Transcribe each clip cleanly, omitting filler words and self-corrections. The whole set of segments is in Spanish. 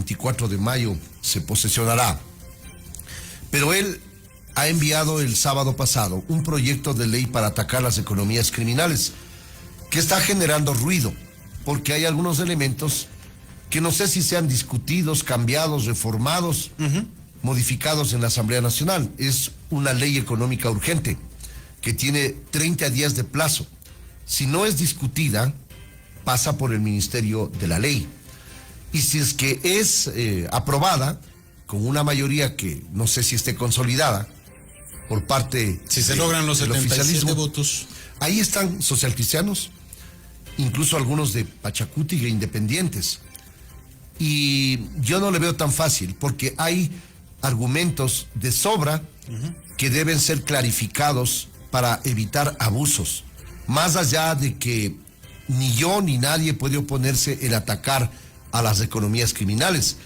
24 de mayo se posesionará. Pero él ha enviado el sábado pasado un proyecto de ley para atacar las economías criminales, que está generando ruido, porque hay algunos elementos que no sé si sean discutidos, cambiados, reformados, modificados en la Asamblea Nacional. Es una ley económica urgente que tiene 30 días de plazo. Si no es discutida, pasa por el Ministerio de la Ley. Y si es que es aprobada con una mayoría que no sé si esté consolidada por parte si se logran los 77 votos, ahí están socialcristianos, incluso algunos de Pachacuti e independientes. Y yo no le veo tan fácil, porque hay argumentos de sobra que deben ser clarificados para evitar abusos. Más allá de que ni yo ni nadie puede oponerse el atacar a las economías criminales.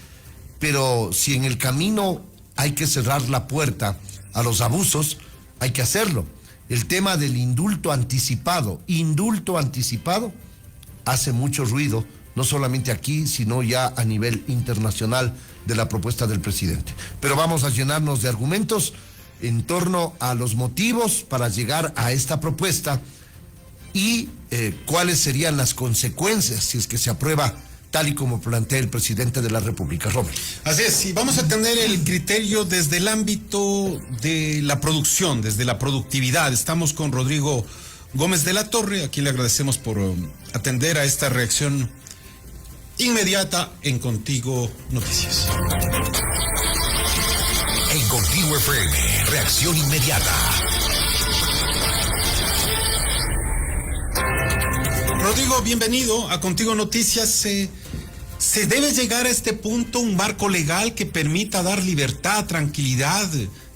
Pero si en el camino hay que cerrar la puerta a los abusos, hay que hacerlo. El tema del indulto anticipado hace mucho ruido, no solamente aquí, sino ya a nivel internacional de la propuesta del presidente. Pero vamos a llenarnos de argumentos en torno a los motivos para llegar a esta propuesta y cuáles serían las consecuencias si es que se aprueba tal y como plantea el presidente de la República. Rommel. Así es, y vamos a tener el criterio desde el ámbito de la producción, desde la productividad. Estamos con Rodrigo Gómez de la Torre, a quien le agradecemos por atender a esta reacción inmediata en Contigo Noticias. En Contigo FM, reacción inmediata. Rodrigo, bienvenido a Contigo Noticias. ¿Se debe llegar a este punto un marco legal que permita dar libertad, tranquilidad,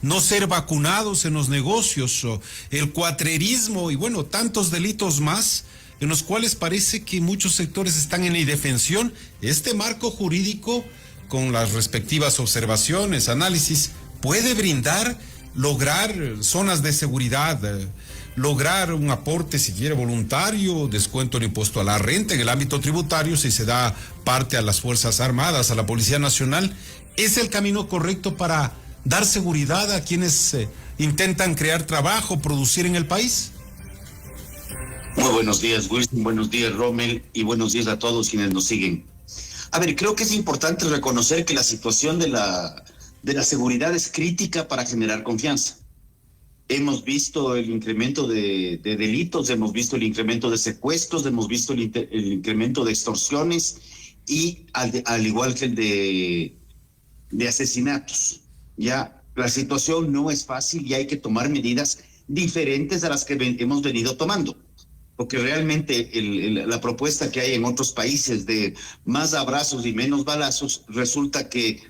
no ser vacunados en los negocios, el cuatrerismo y bueno, tantos delitos más en los cuales parece que muchos sectores están en indefensión? Este marco jurídico, con las respectivas observaciones, análisis, puede lograr zonas de seguridad, lograr un aporte, si quiere, voluntario, descuento en impuesto a la renta en el ámbito tributario, si se da parte a las Fuerzas Armadas, a la Policía Nacional. ¿Es el camino correcto para dar seguridad a quienes intentan crear trabajo, producir en el país? Muy buenos días, Wilson, buenos días, Rommel, y buenos días a todos quienes nos siguen. A ver, creo que es importante reconocer que la situación de la seguridad es crítica para generar confianza. Hemos visto el incremento de delitos, hemos visto el incremento de secuestros, hemos visto el incremento de extorsiones y al igual que el de asesinatos. Ya la situación no es fácil y hay que tomar medidas diferentes a las que hemos venido tomando. Porque realmente la propuesta que hay en otros países de más abrazos y menos balazos, resulta que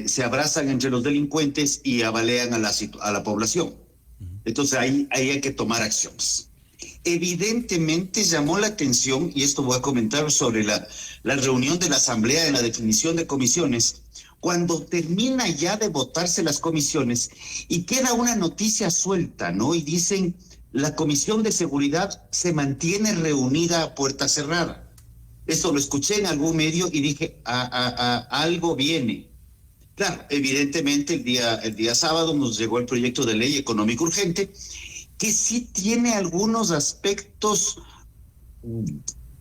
se abrazan entre los delincuentes y abalean a la población. Entonces ahí hay que tomar acciones. Evidentemente llamó la atención, y esto voy a comentar sobre la reunión de la Asamblea en la definición de comisiones, cuando termina ya de votarse las comisiones y queda una noticia suelta, ¿no? Y dicen, la Comisión de Seguridad se mantiene reunida a puerta cerrada. Esto lo escuché en algún medio y dije, algo viene. Claro, evidentemente el día sábado nos llegó el proyecto de ley económico urgente, que sí tiene algunos aspectos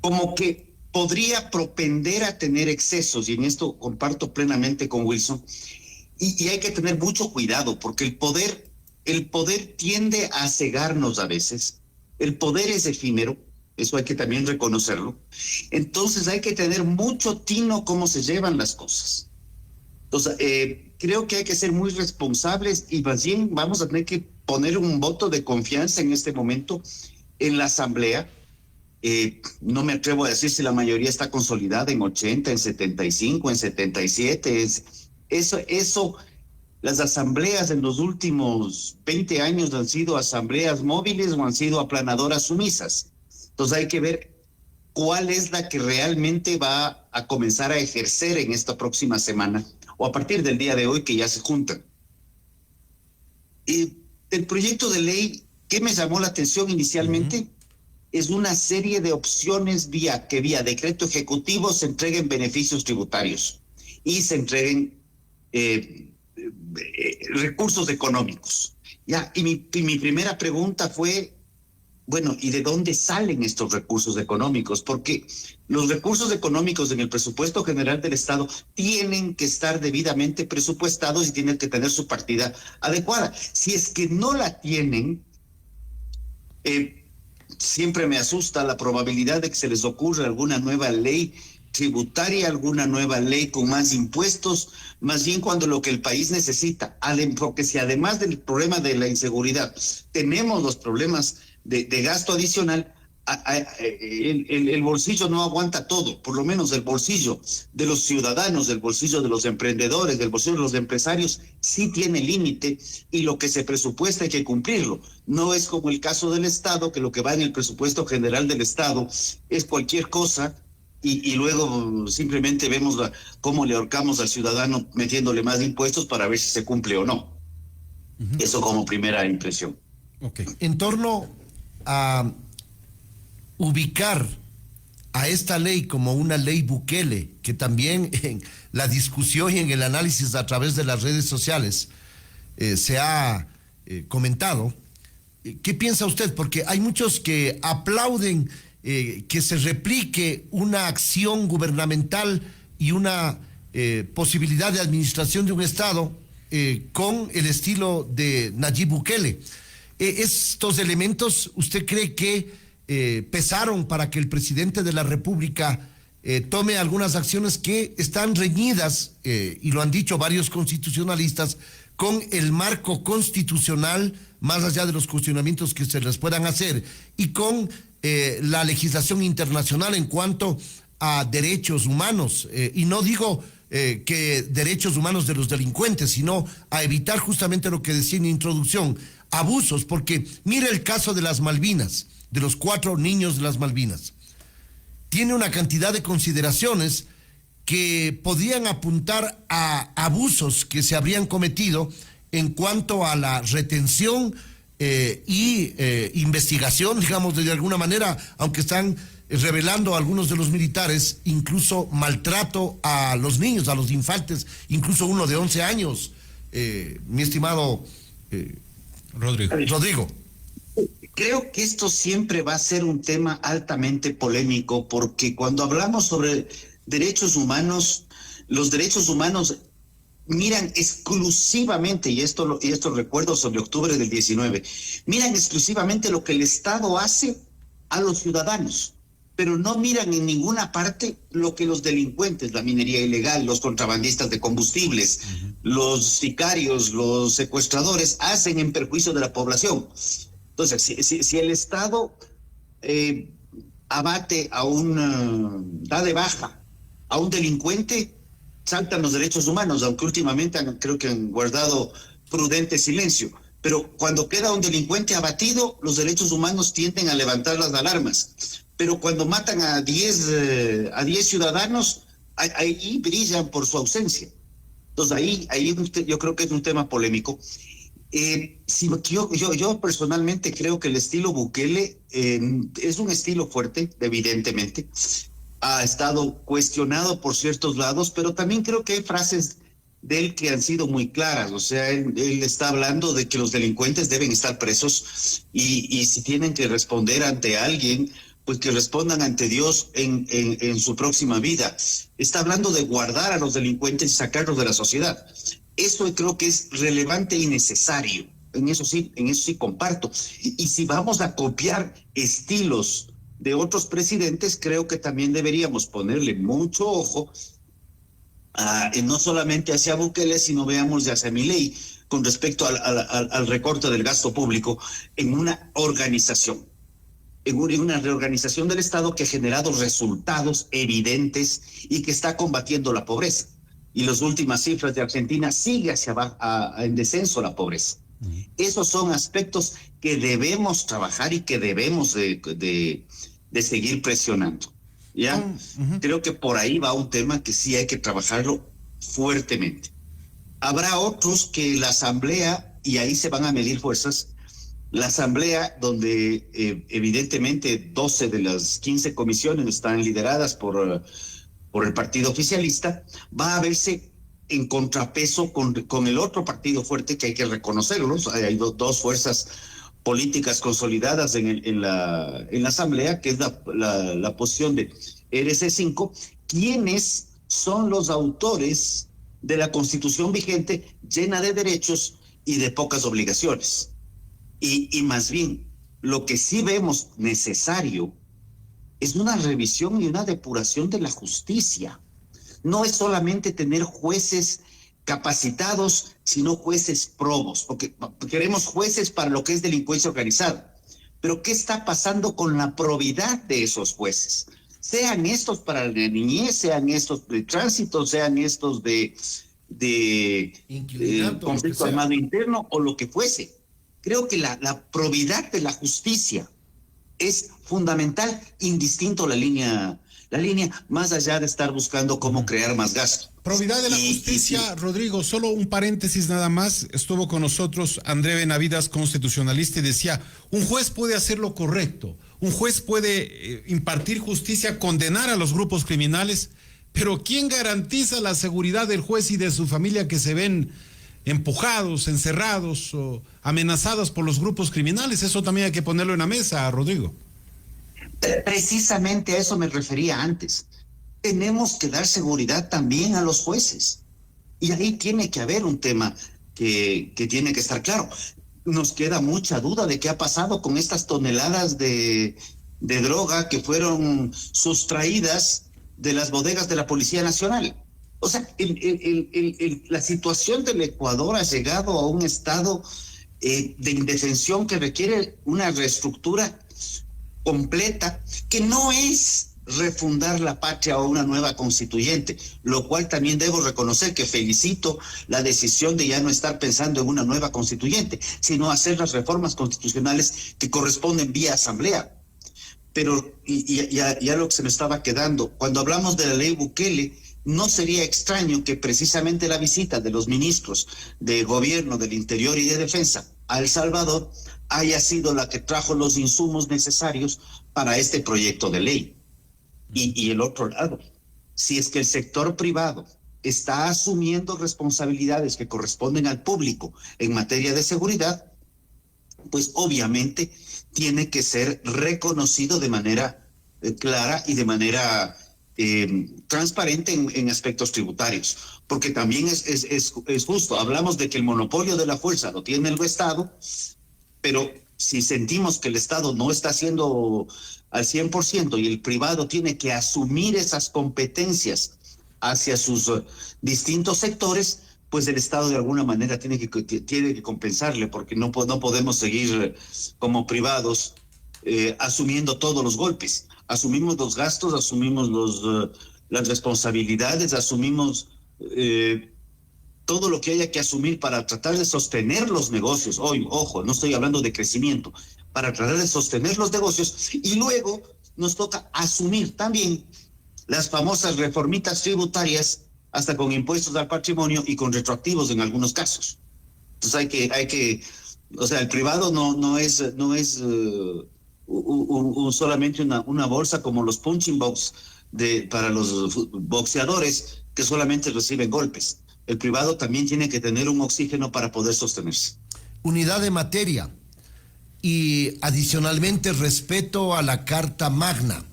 como que podría propender a tener excesos, y en esto comparto plenamente con Wilson, y hay que tener mucho cuidado, porque el poder tiende a cegarnos a veces. El poder es efímero, eso hay que también reconocerlo. Entonces hay que tener mucho tino cómo se llevan las cosas. Entonces, creo que hay que ser muy responsables y más bien vamos a tener que poner un voto de confianza en este momento en la Asamblea. No me atrevo a decir si la mayoría está consolidada en 80, en 75, en 77. Eso, las asambleas en los últimos 20 años han sido asambleas móviles o han sido aplanadoras sumisas. Entonces hay que ver cuál es la que realmente va a comenzar a ejercer en esta próxima semana o a partir del día de hoy que ya se juntan. El proyecto de ley que me llamó la atención inicialmente es una serie de opciones que vía decreto ejecutivo se entreguen beneficios tributarios. y se entreguen recursos económicos. Ya, y mi primera pregunta fue, bueno, ¿y de dónde salen estos recursos económicos? Porque los recursos económicos en el presupuesto general del Estado tienen que estar debidamente presupuestados y tienen que tener su partida adecuada. Si es que no la tienen, siempre me asusta la probabilidad de que se les ocurra alguna nueva ley tributaria, alguna nueva ley con más impuestos, más bien cuando lo que el país necesita, porque si además del problema de la inseguridad tenemos los problemas de gasto adicional, el bolsillo no aguanta todo, por lo menos el bolsillo de los ciudadanos, el bolsillo de los emprendedores, del bolsillo de los empresarios, sí tiene límite y lo que se presupuesta hay que cumplirlo. No es como el caso del Estado, que lo que va en el presupuesto general del Estado es cualquier cosa y luego simplemente vemos cómo le ahorcamos al ciudadano metiéndole más impuestos para ver si se cumple o no. Eso como primera impresión. Okay. En torno a ubicar a esta ley como una ley Bukele, que también en la discusión y en el análisis a través de las redes sociales se ha comentado, ¿qué piensa usted? Porque hay muchos que aplauden que se replique una acción gubernamental y una posibilidad de administración de un Estado con el estilo de Nayib Bukele. ¿Estos elementos usted cree que pesaron para que el presidente de la República tome algunas acciones que están reñidas, y lo han dicho varios constitucionalistas, con el marco constitucional, más allá de los cuestionamientos que se les puedan hacer, y con la legislación internacional en cuanto a derechos humanos? Y no digo que derechos humanos de los delincuentes, sino a evitar justamente lo que decía en introducción, abusos, porque mire el caso de las Malvinas, de los 4 niños de las Malvinas. Tiene una cantidad de consideraciones que podían apuntar a abusos que se habrían cometido en cuanto a la retención y investigación, digamos, de alguna manera, aunque están revelando a algunos de los militares, incluso maltrato a los niños, a los infantes, incluso uno de 11 años, mi estimado Rodrigo. Creo que esto siempre va a ser un tema altamente polémico, porque cuando hablamos sobre derechos humanos, los derechos humanos miran exclusivamente, y esto recuerdo sobre octubre del 19, miran exclusivamente lo que el Estado hace a los ciudadanos, pero no miran en ninguna parte lo que los delincuentes, la minería ilegal, los contrabandistas de combustibles, los sicarios, los secuestradores hacen en perjuicio de la población. Entonces, si el Estado abate da de baja a un delincuente, saltan los derechos humanos, aunque últimamente creo que han guardado prudente silencio. Pero cuando queda un delincuente abatido, los derechos humanos tienden a levantar las alarmas. Pero cuando matan a 10 ciudadanos, ahí brillan por su ausencia. Entonces ahí yo creo que es un tema polémico. Yo personalmente creo que el estilo Bukele es un estilo fuerte, evidentemente. Ha estado cuestionado por ciertos lados, pero también creo que hay frases de él que han sido muy claras. O sea, él está hablando de que los delincuentes deben estar presos y si tienen que responder ante alguien, pues que respondan ante Dios en su próxima vida. Está hablando de guardar a los delincuentes y sacarlos de la sociedad. Eso creo que es relevante y necesario. En eso sí comparto. Y si vamos a copiar estilos de otros presidentes, creo que también deberíamos ponerle mucho ojo, no solamente hacia Bukele, sino veamos hacia Milei, con respecto al recorte del gasto público en una organización, en una reorganización del Estado que ha generado resultados evidentes y que está combatiendo la pobreza. Y las últimas cifras de Argentina sigue hacia abajo, en descenso la pobreza. Esos son aspectos que debemos trabajar y que debemos de seguir presionando. ¿Ya? Creo que por ahí va un tema que sí hay que trabajarlo fuertemente. Habrá otros que la Asamblea, y ahí se van a medir fuerzas, la Asamblea donde evidentemente 12 de las 15 comisiones están lideradas por por el partido oficialista, va a verse en contrapeso con el otro partido fuerte, que hay que reconocerlos. Hay dos fuerzas políticas consolidadas en la Asamblea, que es la posición de RC5, quienes son los autores de la Constitución vigente, llena de derechos y de pocas obligaciones. Y más bien, lo que sí vemos necesario es una revisión y una depuración de la justicia. No es solamente tener jueces capacitados, sino jueces probos, porque queremos jueces para lo que es delincuencia organizada. Pero ¿qué está pasando con la probidad de esos jueces? Sean estos para la niñez, sean estos de tránsito, sean estos de conflicto armado interno o lo que fuese. Creo que la probidad de la justicia es fundamental, indistinto la línea, más allá de estar buscando cómo crear más gasto. Probidad de la justicia, Rodrigo, solo un paréntesis nada más. Estuvo con nosotros André Benavidas, constitucionalista, y decía, un juez puede hacer lo correcto, un juez puede impartir justicia, condenar a los grupos criminales, pero ¿quién garantiza la seguridad del juez y de su familia que se ven empujados, encerrados o amenazados por los grupos criminales? Eso también hay que ponerlo en la mesa, Rodrigo. Precisamente a eso me refería antes. Tenemos que dar seguridad también a los jueces. Y ahí tiene que haber un tema que tiene que estar claro. Nos queda mucha duda de qué ha pasado con estas toneladas de droga que fueron sustraídas de las bodegas de la Policía Nacional. O sea, la situación del Ecuador ha llegado a un estado de indefensión que requiere una reestructura completa, que no es refundar la patria o una nueva constituyente, lo cual también debo reconocer que felicito la decisión de ya no estar pensando en una nueva constituyente, sino hacer las reformas constitucionales que corresponden vía asamblea. Pero ya lo que se me estaba quedando, cuando hablamos de la ley Bukele, no sería extraño que precisamente la visita de los ministros de Gobierno, del Interior y de Defensa a El Salvador haya sido la que trajo los insumos necesarios para este proyecto de ley. Y el otro lado, si es que el sector privado está asumiendo responsabilidades que corresponden al público en materia de seguridad, pues obviamente tiene que ser reconocido de manera clara y de manera transparente en aspectos tributarios, porque también es justo. Hablamos de que el monopolio de la fuerza lo tiene el Estado, pero si sentimos que el Estado no está haciendo al 100% y el privado tiene que asumir esas competencias hacia sus distintos sectores, pues el Estado de alguna manera tiene que compensarle, porque no podemos seguir como privados asumiendo todos los golpes. Asumimos los gastos, asumimos las responsabilidades, asumimos todo lo que haya que asumir para tratar de sostener los negocios. Ojo, no estoy hablando de crecimiento, para tratar de sostener los negocios, y luego nos toca asumir también las famosas reformitas tributarias, hasta con impuestos al patrimonio y con retroactivos en algunos casos. Entonces hay que, o sea, el privado no es solamente una bolsa como los punching box para los boxeadores que solamente reciben golpes. El privado también tiene que tener un oxígeno para poder sostenerse. Unidad de materia y adicionalmente respeto a la Carta Magna.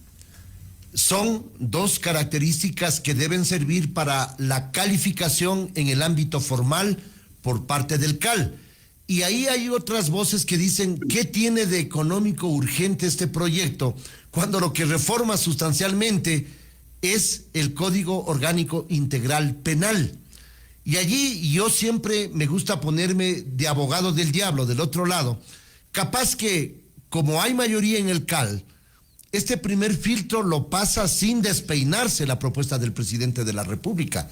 Son dos características que deben servir para la calificación en el ámbito formal por parte del CAL. Y ahí hay otras voces que dicen, ¿qué tiene de económico urgente este proyecto cuando lo que reforma sustancialmente es el Código Orgánico Integral Penal? Y allí yo siempre me gusta ponerme de abogado del diablo del otro lado. Capaz que, como hay mayoría en el CAL, este primer filtro lo pasa sin despeinarse la propuesta del presidente de la República.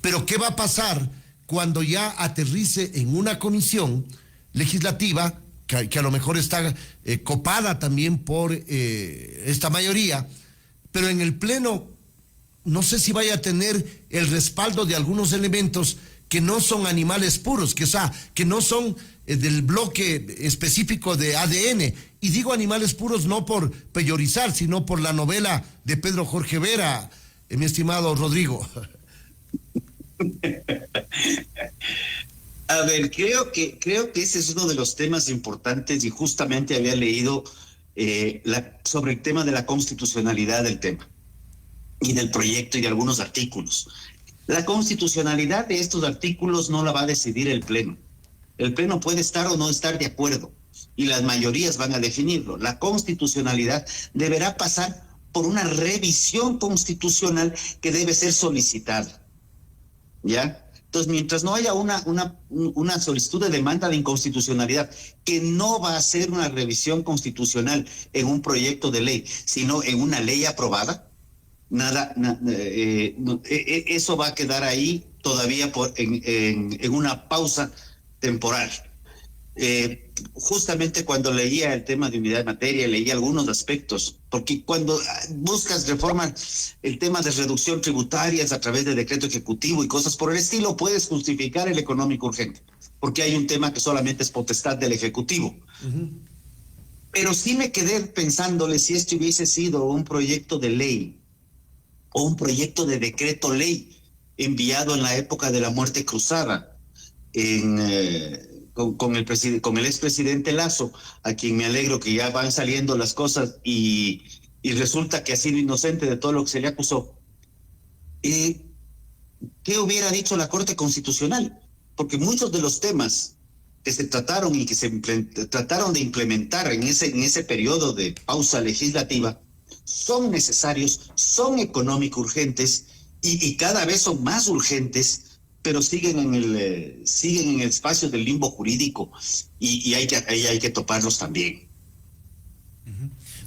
Pero ¿qué va a pasar cuando ya aterrice en una comisión legislativa, que a lo mejor está copada también por esta mayoría, pero en el Pleno no sé si vaya a tener el respaldo de algunos elementos que no son animales puros, que no son del bloque específico de ADN? Y digo animales puros no por peyorizar, sino por la novela de Pedro Jorge Vera, mi estimado Rodrigo. A ver, creo que ese es uno de los temas importantes y justamente había leído sobre el tema de la constitucionalidad del tema y del proyecto y de algunos artículos. La constitucionalidad de estos artículos no la va a decidir el Pleno. El Pleno puede estar o no estar de acuerdo y las mayorías van a definirlo. La constitucionalidad deberá pasar por una revisión constitucional que debe ser solicitada. ¿Ya? Entonces, mientras no haya una solicitud de demanda de inconstitucionalidad, que no va a ser una revisión constitucional en un proyecto de ley, sino en una ley aprobada, eso va a quedar ahí todavía en una pausa temporal. Justamente cuando leía el tema de unidad de materia, leía algunos aspectos, porque cuando buscas reformar el tema de reducción tributaria a través de decreto ejecutivo y cosas por el estilo, puedes justificar el económico urgente, porque hay un tema que solamente es potestad del Ejecutivo. Pero sí me quedé pensándole si este hubiese sido un proyecto de ley o un proyecto de decreto ley enviado en la época de la muerte cruzada con el expresidente Lazo, a quien me alegro que ya van saliendo las cosas y resulta que ha sido inocente de todo lo que se le acusó. ¿Qué hubiera dicho la Corte Constitucional? Porque muchos de los temas que se trataron y que se trataron de implementar en ese periodo de pausa legislativa son necesarios, son económico urgentes y cada vez son más urgentes, pero siguen en el espacio del limbo jurídico y hay que toparlos también.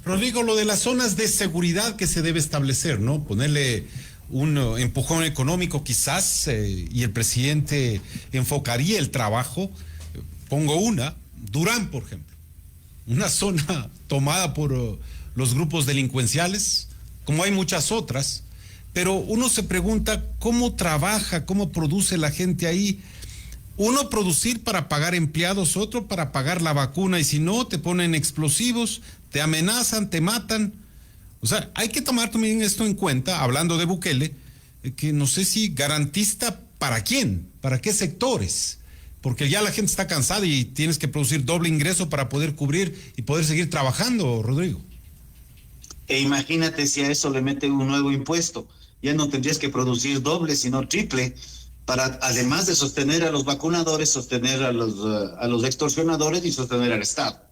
Rodrigo, lo de las zonas de seguridad que se debe establecer, ¿no? Ponerle un empujón económico quizás, y el presidente enfocaría el trabajo. Pongo Durán, por ejemplo, una zona tomada por los grupos delincuenciales, como hay muchas otras, pero uno se pregunta cómo trabaja, cómo produce la gente ahí. Uno producir para pagar empleados, otro para pagar la vacuna, y si no, te ponen explosivos, te amenazan, te matan. O sea, hay que tomar también esto en cuenta, hablando de Bukele, que no sé si garantista para quién, para qué sectores, porque ya la gente está cansada y tienes que producir doble ingreso para poder cubrir y poder seguir trabajando, Rodrigo. E imagínate si a eso le meten un nuevo impuesto, ya no tendrías que producir doble, sino triple, para además de sostener a los vacunadores, sostener a los extorsionadores y sostener al Estado.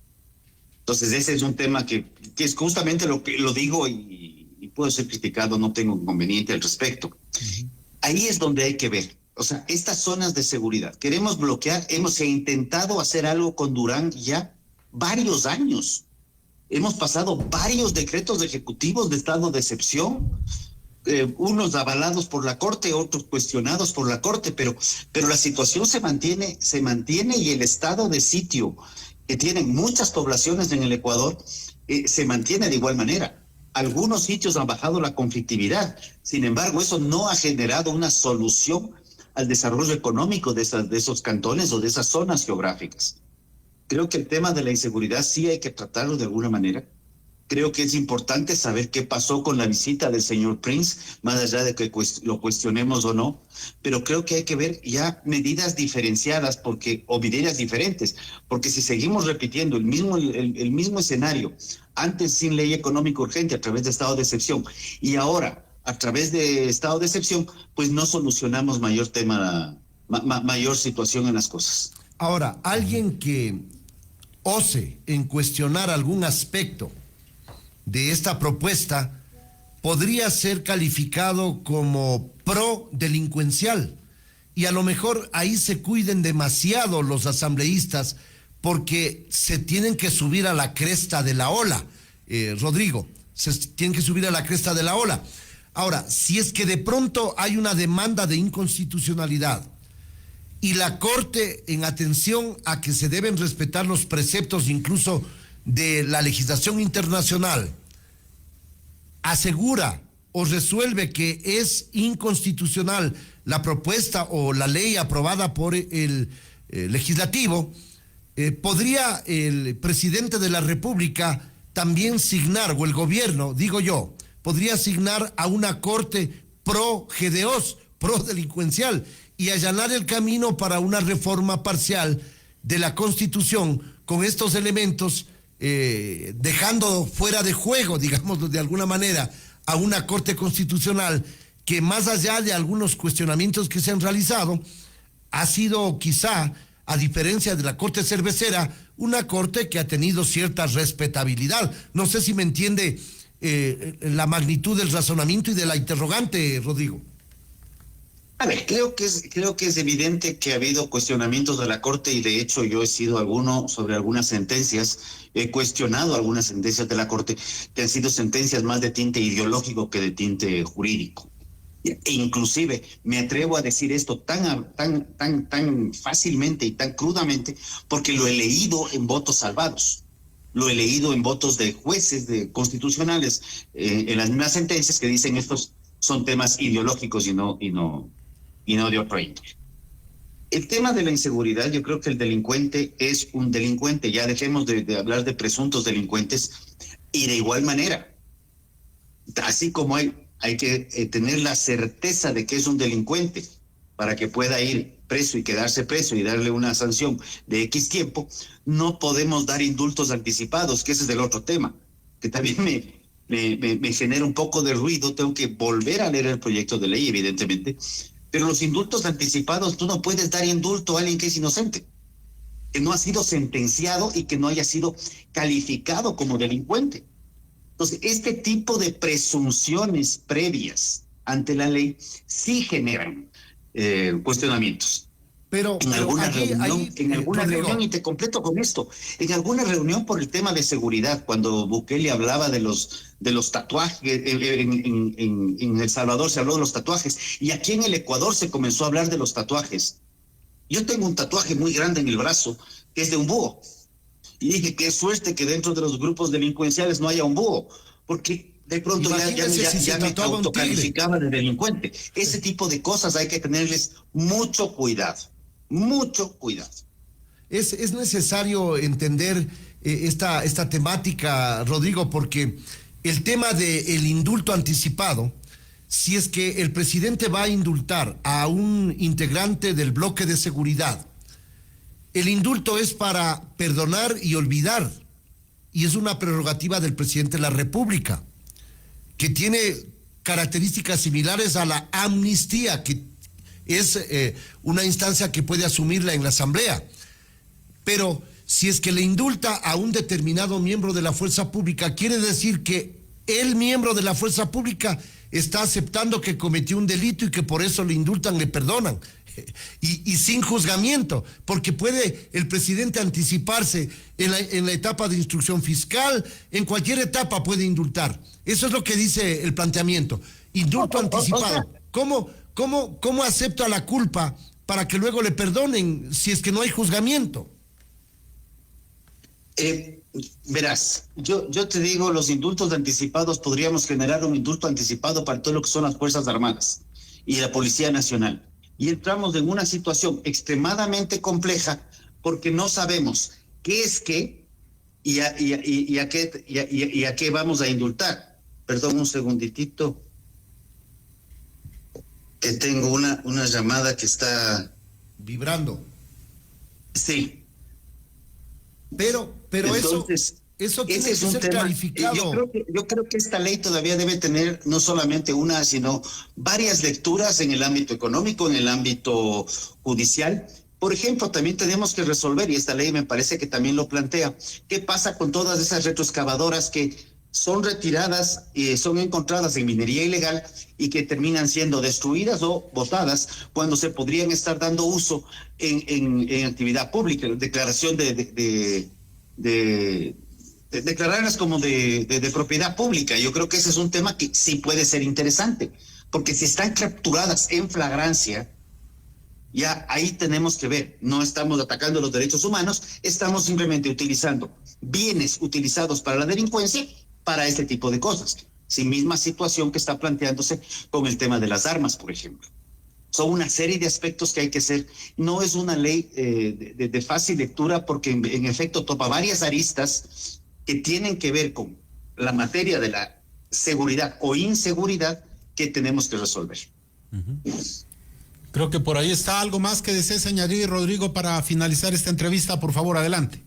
Entonces ese es un tema que es justamente lo que lo digo y puedo ser criticado, no tengo inconveniente al respecto. Ahí es donde hay que ver. O sea, estas zonas de seguridad, queremos bloquear, hemos intentado hacer algo con Durán ya varios años. Hemos pasado varios decretos ejecutivos de estado de excepción, unos avalados por la Corte, otros cuestionados por la Corte, pero la situación se mantiene y el estado de sitio que tienen muchas poblaciones en el Ecuador se mantiene de igual manera. Algunos sitios han bajado la conflictividad, sin embargo, eso no ha generado una solución al desarrollo económico de esos cantones o de esas zonas geográficas. Creo que el tema de la inseguridad sí hay que tratarlo de alguna manera. Creo que es importante saber qué pasó con la visita del señor Prince, más allá de que lo cuestionemos o no, pero creo que hay que ver ya medidas diferenciadas o medidas diferentes, porque si seguimos repitiendo el mismo escenario, antes sin ley económica urgente a través de estado de excepción y ahora a través de estado de excepción, pues no solucionamos mayor situación en las cosas. Ahora, alguien que ose en cuestionar algún aspecto de esta propuesta podría ser calificado como pro-delincuencial, y a lo mejor ahí se cuiden demasiado los asambleístas porque se tienen que subir a la cresta de la ola, Rodrigo, se tienen que subir a la cresta de la ola. Ahora, si es que de pronto hay una demanda de inconstitucionalidad y la Corte, en atención a que se deben respetar los preceptos incluso de la legislación internacional, asegura o resuelve que es inconstitucional la propuesta o la ley aprobada por el legislativo, podría el presidente de la República también signar, o el gobierno, digo yo, podría asignar a una corte pro GDOs, pro delincuencial, y allanar el camino para una reforma parcial de la Constitución con estos elementos, dejando fuera de juego, digámoslo de alguna manera, a una Corte Constitucional que, más allá de algunos cuestionamientos que se han realizado, ha sido quizá, a diferencia de la Corte Cervecera, una Corte que ha tenido cierta respetabilidad. No sé si me entiende la magnitud del razonamiento y de la interrogante, Rodrigo. A ver, creo que es evidente que ha habido cuestionamientos de la Corte, y de hecho yo he sido sobre algunas sentencias, he cuestionado algunas sentencias de la Corte que han sido sentencias más de tinte ideológico que de tinte jurídico. E inclusive me atrevo a decir esto tan fácilmente y tan crudamente porque lo he leído en votos salvados. Lo he leído en votos de jueces constitucionales, en las mismas sentencias, que dicen estos son temas ideológicos y no de otro índole. El tema de la inseguridad, yo creo que el delincuente es un delincuente. Ya dejemos de hablar de presuntos delincuentes, y de igual manera, así como hay que tener la certeza de que es un delincuente para que pueda ir preso y quedarse preso y darle una sanción de X tiempo, no podemos dar indultos anticipados, que ese es el otro tema, que también me genera un poco de ruido. Tengo que volver a leer el proyecto de ley, evidentemente, pero los indultos anticipados, tú no puedes dar indulto a alguien que es inocente, que no ha sido sentenciado y que no haya sido calificado como delincuente. Entonces, este tipo de presunciones previas ante la ley sí generan cuestionamientos. Pero en alguna Rodrigo, reunión, y te completo con esto, en alguna reunión por el tema de seguridad, cuando Bukele hablaba de los tatuajes, en El Salvador se habló de los tatuajes, y aquí en el Ecuador se comenzó a hablar de los tatuajes. Yo tengo un tatuaje muy grande en el brazo, que es de un búho, y dije, qué suerte que dentro de los grupos delincuenciales no haya un búho, porque de pronto ya me autocalificaba de delincuente. Ese tipo de cosas hay que tenerles mucho cuidado. Mucho cuidado. Es necesario entender esta temática, Rodrigo, porque el tema del indulto anticipado, si es que el presidente va a indultar a un integrante del bloque de seguridad, el indulto es para perdonar y olvidar, y es una prerrogativa del presidente de la República, que tiene características similares a la amnistía, que es una instancia que puede asumirla en la Asamblea. Pero si es que le indulta a un determinado miembro de la fuerza pública, quiere decir que el miembro de la fuerza pública está aceptando que cometió un delito y que por eso le indultan, le perdonan. Y sin juzgamiento, porque puede el presidente anticiparse en la etapa de instrucción fiscal, en cualquier etapa puede indultar. Eso es lo que dice el planteamiento. Indulto anticipado. ¿Cómo acepta la culpa para que luego le perdonen si es que no hay juzgamiento? Verás, yo te digo, los indultos anticipados, podríamos generar un indulto anticipado para todo lo que son las Fuerzas Armadas y la Policía Nacional. Y entramos en una situación extremadamente compleja porque no sabemos qué es qué y a qué vamos a indultar. Perdón, un segunditito. Que tengo una llamada que está vibrando. Sí. Pero entonces, eso tiene que ser clarificado. Yo creo que esta ley todavía debe tener no solamente una, sino varias lecturas en el ámbito económico, en el ámbito judicial. Por ejemplo, también tenemos que resolver, y esta ley me parece que también lo plantea, ¿qué pasa con todas esas retroexcavadoras que son retiradas y son encontradas en minería ilegal y que terminan siendo destruidas o botadas cuando se podrían estar dando uso en actividad pública? Declaración de declararlas como de propiedad pública. Yo creo que ese es un tema que sí puede ser interesante, porque si están capturadas en flagrancia, ya ahí tenemos que ver, no estamos atacando los derechos humanos, estamos simplemente utilizando bienes utilizados para la delincuencia para este tipo de cosas. Sí, misma situación que está planteándose con el tema de las armas, por ejemplo. Son una serie de aspectos que hay que hacer. No es una ley de fácil lectura porque en efecto topa varias aristas que tienen que ver con la materia de la seguridad o inseguridad que tenemos que resolver. Creo que por ahí está. ¿Algo más que desees añadir, Rodrigo, para finalizar esta entrevista? Por favor, adelante.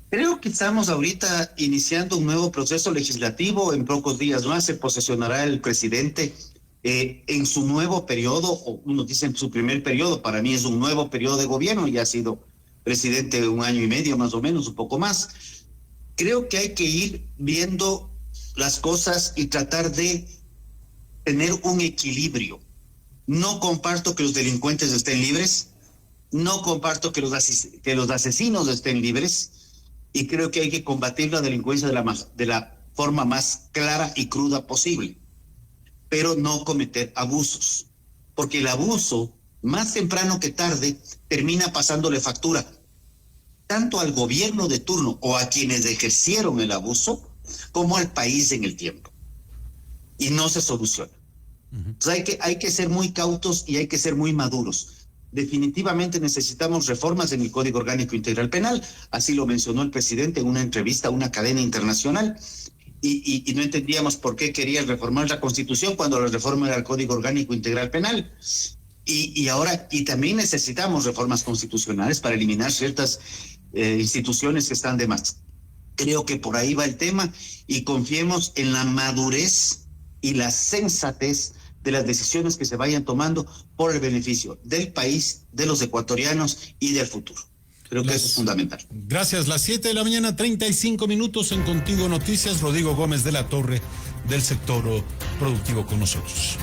Creo que estamos ahorita iniciando un nuevo proceso legislativo. En pocos días más se posesionará el presidente en su nuevo periodo, o unos dicen su primer periodo. Para mí es un nuevo periodo de gobierno, ya ha sido presidente 1 año y medio más o menos, un poco más. Creo que hay que ir viendo las cosas y tratar de tener un equilibrio. No comparto que los delincuentes estén libres, no comparto que los asesinos estén libres, y creo que hay que combatir la delincuencia de la forma más clara y cruda posible, pero no cometer abusos, porque el abuso, más temprano que tarde, termina pasándole factura tanto al gobierno de turno o a quienes ejercieron el abuso, como al país en el tiempo, y no se soluciona. Entonces hay que ser muy cautos y hay que ser muy maduros. Definitivamente necesitamos reformas en el Código Orgánico Integral Penal, así lo mencionó el presidente en una entrevista a una cadena internacional, y no entendíamos por qué quería reformar la Constitución cuando la reforma era el Código Orgánico Integral Penal. Y ahora también necesitamos reformas constitucionales para eliminar ciertas instituciones que están de más. Creo que por ahí va el tema, y confiemos en la madurez y la sensatez de las decisiones que se vayan tomando por el beneficio del país, de los ecuatorianos y del futuro. Creo que eso es fundamental. Gracias. Las 7 de la mañana, 35 minutos en Contigo Noticias. Rodrigo Gómez de la Torre, del sector productivo, con nosotros.